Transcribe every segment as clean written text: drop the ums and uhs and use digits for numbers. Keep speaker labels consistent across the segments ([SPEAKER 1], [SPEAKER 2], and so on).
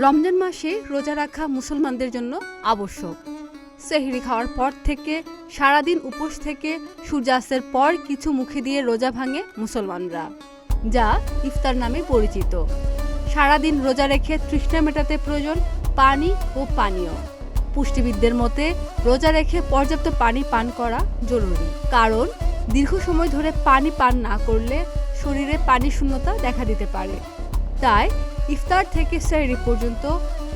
[SPEAKER 1] রমজান মাসে রোজা রাখা মুসলমানদের জন্য আবশ্যক। সেহরি খাওয়ার পর থেকে সারাদিন উপোস থেকে সূর্যাস্তের পর কিছু মুখে দিয়ে রোজা ভাঙে মুসলমানরা, যা ইফতার নামে পরিচিত। সারাদিন রোজা রেখে তৃষ্ণা মেটাতে প্রয়োজন পানি ও পানীয়। পুষ্টিবিদদের মতে রোজা রেখে পর্যাপ্ত পানি পান করা জরুরি, কারণ দীর্ঘ সময় ধরে পানি পান না করলে শরীরে পানি শূন্যতা দেখা দিতে পারে। তাই ইফতার থেকে সেহরি পর্যন্ত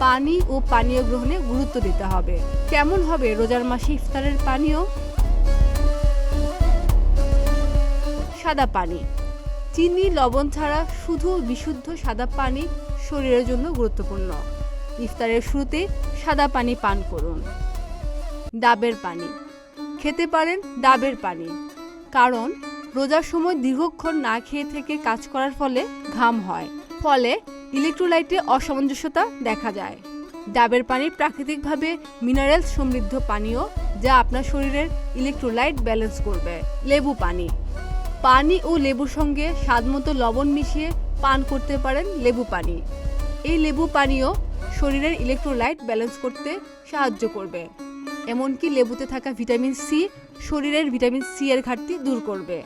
[SPEAKER 1] পানি ও পানীয় গ্রহণে গুরুত্ব দিতে হবে। কেমন হবে রোজার মাসে ইফতারের পানীয়? সাদা পানি। চিনি, লবণ ছাড়া শুধু বিশুদ্ধ সাদা পানি শরীরের জন্য গুরুত্বপূর্ণ। ইফতারের শুরুতে সাদা পানি পান করুন। ডাবের পানি। খেতে পারেন ডাবের পানি, কারণ রোজার সময় দীর্ঘক্ষণ না খেয়ে থেকে কাজ করার ফলে ঘাম হয়, ফলে ইলেকট্রোলাইটে অসামঞ্জস্যতা দেখা যায়। ডাবের পানি প্রাকৃতিকভাবে মিনারেলস সমৃদ্ধ পানীয়, যা আপনার শরীরের ইলেকট্রোলাইট ব্যালেন্স করবে। লেবু পানি। পানি ও লেবুর সঙ্গে স্বাদমতো লবণ মিশিয়ে পান করতে পারেন লেবু পানি। এই লেবু পানীয় শরীরের ইলেকট্রোলাইট ব্যালেন্স করতে সাহায্য করবে। এমনকি লেবুতে থাকা ভিটামিন সি শরীরের ভিটামিন সি এর ঘাটতি দূর করবে।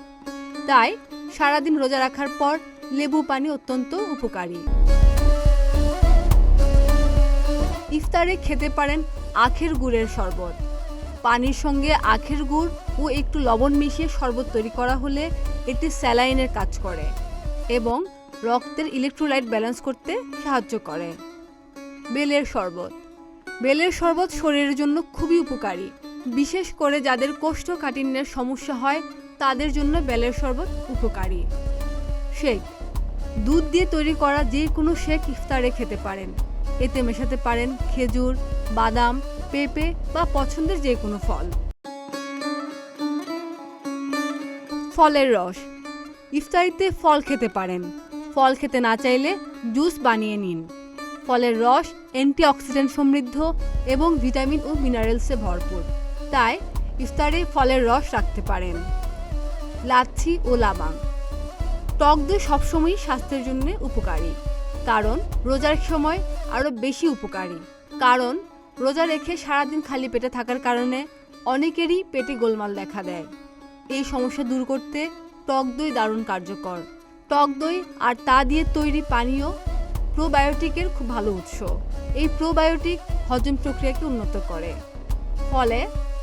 [SPEAKER 1] তাই সারাদিন রোজা রাখার পর লেবু পানি অত্যন্ত উপকারী। ইফতারে খেতে পারেন আখের গুড়ের শরবত। পানির সঙ্গে আখের গুড় ও একটু লবণ মিশিয়ে শরবত তৈরি করা হলে এটি স্যালাইনের কাজ করে এবং রক্তের ইলেকট্রোলাইট ব্যালেন্স করতে সাহায্য করে। বেলের শরবত। বেলের শরবত শরীরের জন্য খুবই উপকারী, বিশেষ করে যাদের কোষ্ঠকাঠিন্যের সমস্যা হয় তাদের জন্য বেলের শরবত উপকারী। শেক। দুধ দিয়ে তৈরি করা যে কোনো শেক ইফতারে খেতে পারেন। এতে মেশাতে পারেন খেজুর, বাদাম, পেঁপে বা পছন্দের যে কোনো ফল। ফলের রস। ইফতারিতে ফল খেতে পারেন। ফল খেতে না চাইলে জুস বানিয়ে নিন। ফলের রস অ্যান্টিঅক্সিডেন্ট সমৃদ্ধ এবং ভিটামিন ও মিনারেলসে ভরপুর, তাই ইফতারে ফলের রস রাখতে পারেন। লাচ্ছি ও লাবাং। টক দই সবসময়ই স্বাস্থ্যের জন্য উপকারী, কারণ রোজার সময় আরও বেশি উপকারী। কারণ রোজা রেখে সারাদিন খালি পেটে থাকার কারণে অনেকেরই পেটে গোলমাল দেখা দেয়। এই সমস্যা দূর করতে টক দই দারুণ কার্যকর। টক দই আর তা দিয়ে তৈরি পানীয় প্রোবায়োটিকের খুব ভালো উৎস। এই প্রোবায়োটিক হজম প্রক্রিয়াকে উন্নত করে, ফলে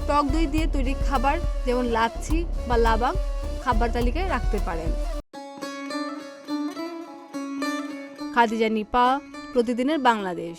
[SPEAKER 1] টক দই দিয়ে তৈরি খাবার যেমন লাচ্ছি বা লাবাং খাবার তালিকায় রাখতে পারেন। খাদিজা নিপা, প্রতিদিনের বাংলাদেশ।